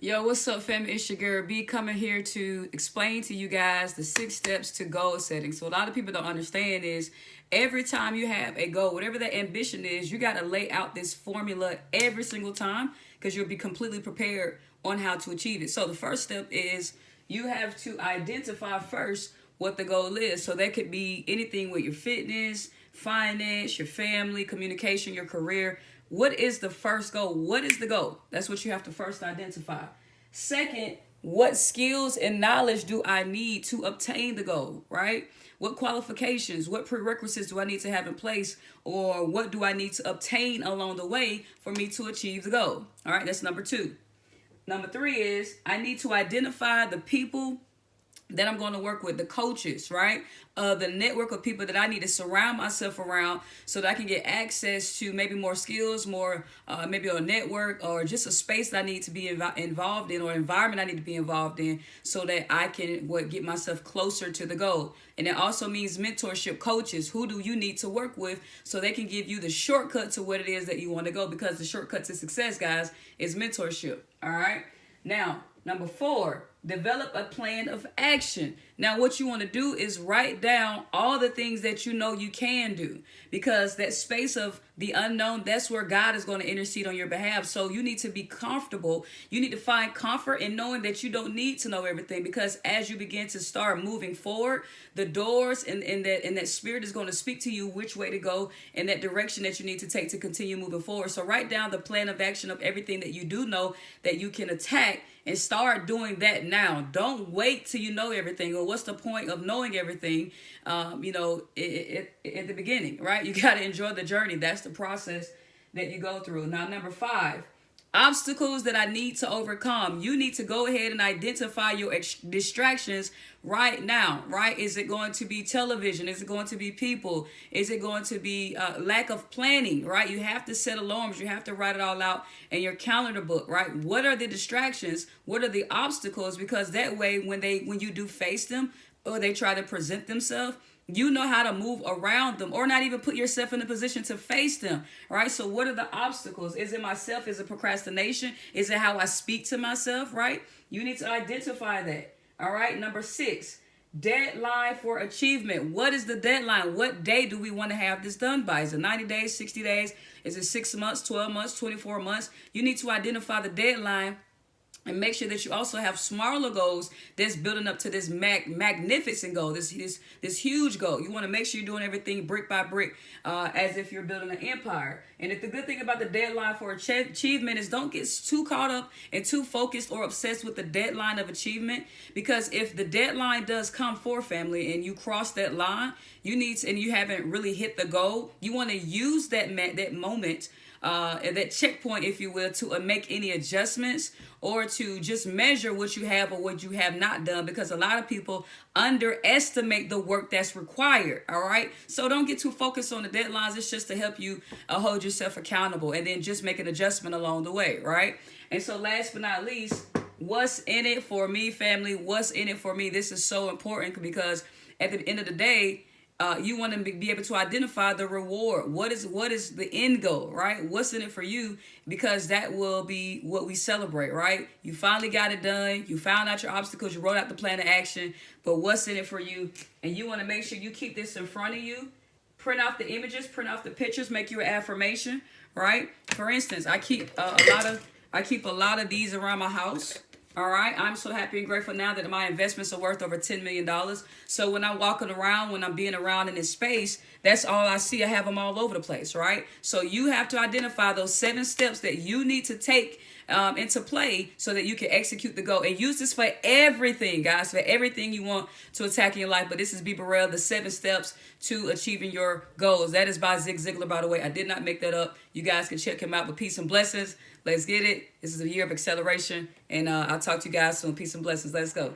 Yo, what's up, fam? It's your girl B coming here to explain to you guys the 6 steps to goal setting. So a lot of people don't understand is every time you have a goal, whatever that ambition is, you got to lay out this formula every single time because you'll be completely prepared on how to achieve it. So the first step is you have to identify first what the goal is. So that could be anything with your fitness, finance, your family, communication, your career. What is the first goal? What is the goal? That's what you have to first identify. Second, what skills and knowledge do I need to obtain the goal, right? What qualifications, what prerequisites do I need to have in place, or what do I need to obtain along the way for me to achieve the goal? All right, that's number two. Number three is I need to identify the people that I'm going to work with, the coaches, right? The network of people that I need to surround myself around so that I can get access to maybe more skills, more maybe a network or just a space that I need to be involved in or environment I need to be involved in so that I can get myself closer to the goal. And it also means mentorship coaches. Who do you need to work with so they can give you the shortcut to what it is that you want to go? Because the shortcut to success, guys, is mentorship. All right. Now, number four, develop a plan of action. Now, what you want to do is write down all the things that you know you can do, because that space of the unknown, that's where God is going to intercede on your behalf. So you need to be comfortable. You need to find comfort in knowing that you don't need to know everything, because as you begin to start moving forward, the doors and that spirit is going to speak to you which way to go and that direction that you need to take to continue moving forward. So write down the plan of action of everything that you do know that you can attack and start doing that now. Don't wait till you know everything, or what's the point of knowing everything, at the beginning, right? You got to enjoy the journey. That's the process that you go through. Now, number five, obstacles that I need to overcome. You need to go ahead and identify your distractions right now, right? Is it going to be television? Is it going to be people? Is it going to be lack of planning, right? You have to set alarms. You have to write it all out in your calendar book, right? What are the distractions? What are the obstacles? Because that way, when you do face them or they try to present themselves, you know how to move around them, or not even put yourself in a position to face them, right? So what are the obstacles? Is it myself? Is it procrastination? Is it how I speak to myself, right? You need to identify that. All right. Number six, deadline for achievement. What is the deadline? What day do we want to have this done by? Is it 90 days, 60 days? Is it 6 months, 12 months, 24 months? You need to identify the deadline and make sure that you also have smaller goals that's building up to this magnificent goal, this huge goal. You want to make sure you're doing everything brick by brick, as if you're building an empire. And if the good thing about the deadline for achievement is don't get too caught up and too focused or obsessed with the deadline of achievement, because if the deadline does come for family and you cross that line, and you haven't really hit the goal, you want to use that moment, that checkpoint, if you will, to make any adjustments or to just measure what you have or what you have not done, because a lot of people underestimate the work that's required. All right. So don't get too focused on the deadlines. It's just to help you hold yourself accountable and then just make an adjustment along the way. Right. And so last but not least, what's in it for me, family? What's in it for me? This is so important because at the end of the day, you want to be able to identify the reward. What is the end goal, right? What's in it for you? Because that will be what we celebrate, right? You finally got it done. You found out your obstacles. You wrote out the plan of action. But what's in it for you? And you want to make sure you keep this in front of you. Print out the images. Print out the pictures. Make your affirmation, right? For instance, I keep a lot of these around my house. All right. I'm so happy and grateful now that my investments are worth over $10 million. So when I'm walking around, when I'm being around in this space, that's all I see. I have them all over the place. Right. So you have to identify those 7 steps that you need to take into play so that you can execute the goal, and use this for everything, guys, for everything you want to attack in your life. But this is B. Burrell, the 7 steps to achieving your goals. That is by Zig Ziglar, by the way. I did not make that up. You guys can check him out. But peace and blessings. Let's get it. This is a year of acceleration, and I'll talk to you guys soon. Peace and blessings. Let's go.